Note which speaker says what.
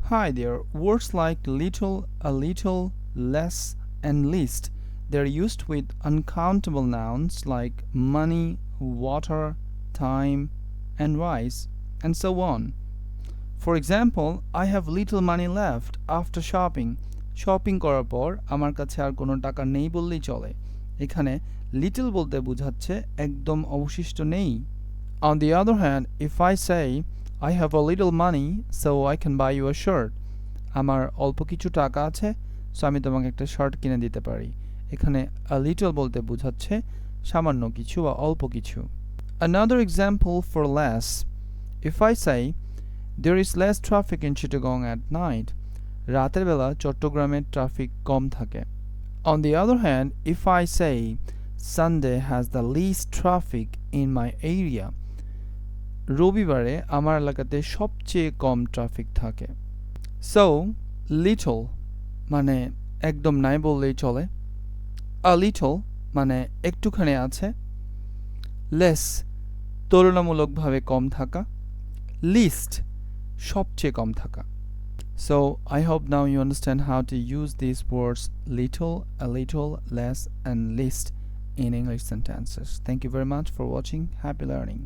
Speaker 1: Hi there. Words like little, a little, less, and least. They're used with uncountable nouns like money, water, time, and rice, and so on. For example, I have little money left after shopping. Shopping করার পর আমার কাছে আর কোনো টাকা নেই বললেই চলে। এখানে লিটল বলতে বোঝাচ্ছে একদম অবশিষ্ট নেই। On the other hand, if I say I have a little money so I can buy you a shirt, আমার অল্প কিছু টাকা আছে সো আমি তোমাকে একটা শার্ট কিনে দিতে পারি। এখানে a little বলতে বোঝাচ্ছে সামান্য কিছু বা অল্প কিছু। Another example for less. If I say there is less traffic in Chittagong at night, রাতের বেলা চট্টগ্রামে ট্রাফিক কম থাকে। On the other hand, if I say Sunday has the least traffic in my area, রবিবারে আমার এলাকাতে সবচেয়ে কম traffic থাকে। So, little মানে একদম নাই বললেই চলে। A little মানে একটুখানি আছে। Less তুলনামূলকভাবে কম থাকা। Least সবচেয়ে কম থাকা। So, I hope now you understand how to use these words little, a little, less, and least in English sentences. Thank you very much for watching. Happy learning.